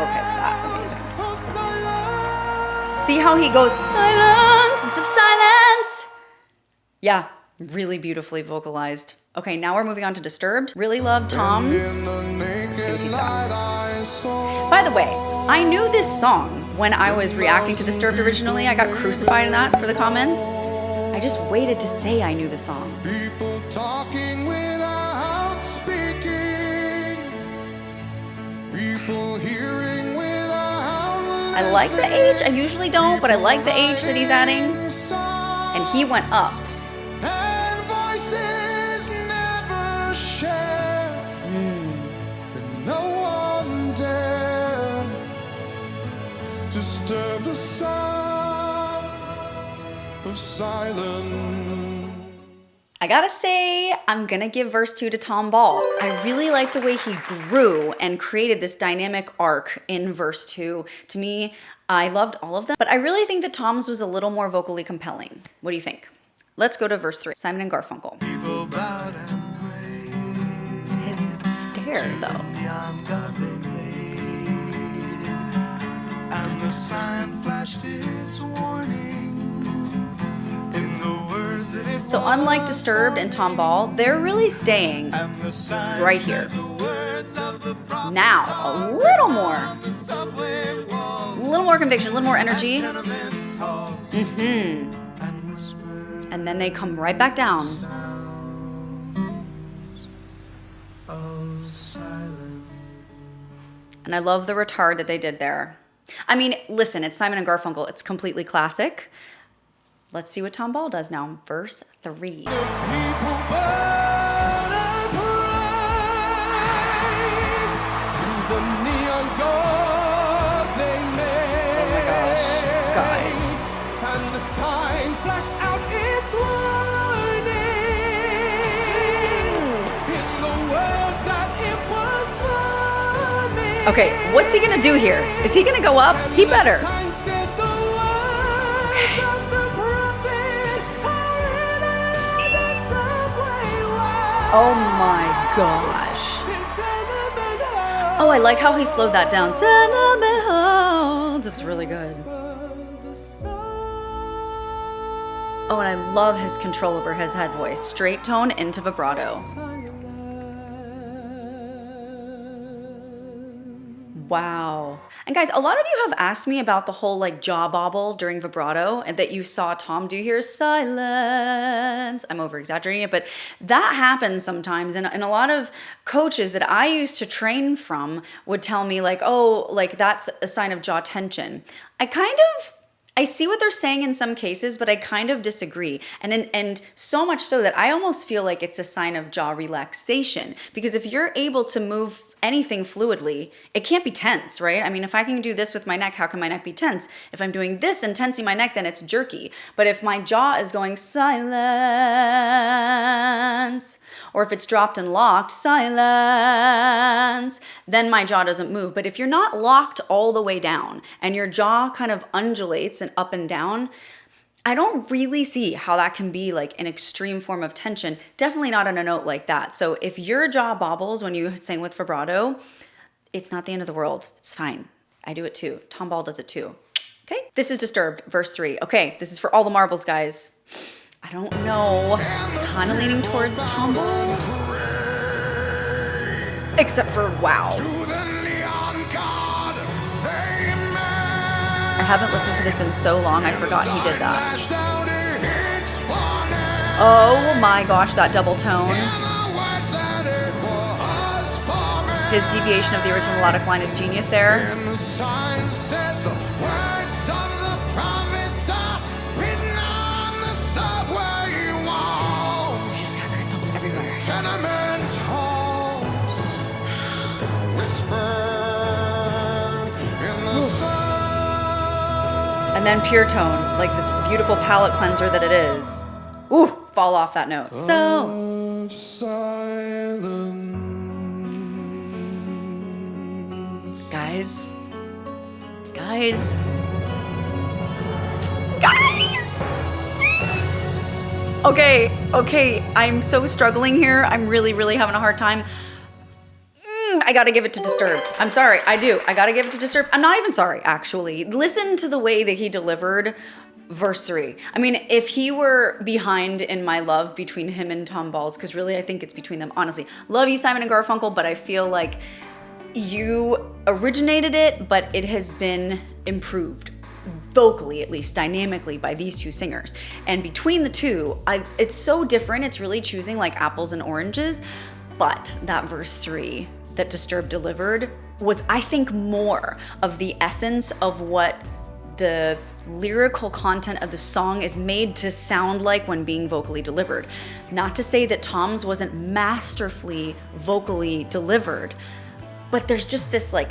Okay, that's amazing. See how he goes, silence instead of silence? Yeah, really beautifully vocalized. Okay, now we're moving on to Disturbed. Really love Tom's. Let's see what he's got. By the way, I knew this song when I was reacting to Disturbed originally. I got crucified in that for the comments. I just waited to say I knew the song. People talking without speaking. People hearing without. I like the H. I usually don't, but I like the H that he's adding. And he went up. And voices never share. And no one dare disturb the sound of silence. I gotta say, I'm gonna give verse 2 to Tom Ball. I really like the way he grew and created this dynamic arc in verse 2. To me, I loved all of them, but I really think that Tom's was a little more vocally compelling. What do you think? Let's go to verse 3, Simon and Garfunkel. People bowed and prayed. His stare, though. Beyond God they laid. And the sign flashed its warning. In the words that it So unlike Disturbed and Tom Ball, they're really staying and the sign right said here. the words of the prophet Now, a little more. on the subway walls. A little more conviction, a little more energy. Tenement halls And and whispered then they come right back down. of silence. And I love the retard that they did there. I mean, listen, it's Simon and Garfunkel. It's completely classic. Let's see what Tom Ball does now. Verse 3. People burn and parade to the neon god they made. Oh my gosh, guys. And the sign flashed out its warning in the words that it was forming. Okay, what's he gonna do here? Is he gonna go up? He better. Sign said the words of the prophet are written on the subway walls. Oh my gosh. Oh, I like how he slowed that down. This is really good. Oh, and I love his control over his head voice. Straight tone into vibrato. Wow. And guys, a lot of you have asked me about the whole like jaw bobble during vibrato and that you saw Tom do here, silence. I'm over exaggerating it, but that happens sometimes. And a lot of coaches that I used to train from would tell me like, oh, like that's a sign of jaw tension. I see what they're saying in some cases, but I kind of disagree. And so much so that I almost feel like it's a sign of jaw relaxation. Because if you're able to move anything fluidly, it can't be tense, right? I mean, if I can do this with my neck, how can my neck be tense? If I'm doing this and tensing my neck, then it's jerky. But if my jaw is going silence, or if it's dropped and locked, silence, then my jaw doesn't move. But if you're not locked all the way down and your jaw kind of undulates and up and down, I don't really see how that can be like an extreme form of tension. Definitely not on a note like that. So if your jaw bobbles when you sing with vibrato, it's not the end of the world. It's fine. I do it too. Tom Ball does it too. Okay, this is Disturbed, verse 3. Okay, this is for all the marbles, guys. I don't know. Kind of leaning towards Tom Ball. Except for wow. I haven't listened to this in so long, I forgot he did that. Oh my gosh, that double tone. His deviation of the original melodic line is genius there. Just got goosebumps everywhere. And then pure tone, like this beautiful palate cleanser that it is. Ooh, fall off that note. So, Of silence. guys. Okay, I'm so struggling here. I'm really having a hard time. I gotta give it to Disturbed. I'm sorry, I do. I gotta give it to Disturbed. I'm not even sorry, actually. Listen to the way that he delivered verse 3. I mean, if he were behind in my love between him and Tom Balls, because really I think it's between them, honestly. Love you, Simon and Garfunkel, but I feel like you originated it, but it has been improved. Vocally, at least dynamically, by these two singers. And between the two, it's so different. It's really choosing like apples and oranges. But that verse 3 that Disturbed delivered was, I think, more of the essence of what the lyrical content of the song is made to sound like when being vocally delivered. Not to say that Tom's wasn't masterfully vocally delivered, but there's just this like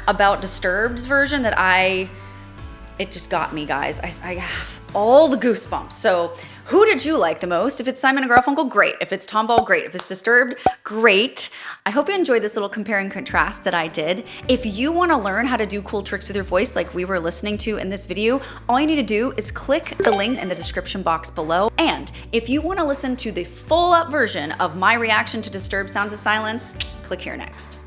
about Disturbed's version that it just got me, guys. I have all the goosebumps. So who did you like the most? If it's Simon and Garfunkel, great. If it's Tom Ball, great. If it's Disturbed, great. I hope you enjoyed this little compare and contrast that I did. If you want to learn how to do cool tricks with your voice like we were listening to in this video, all you need to do is click the link in the description box below. And if you want to listen to the full up version of my reaction to Disturbed Sounds of Silence, click here next.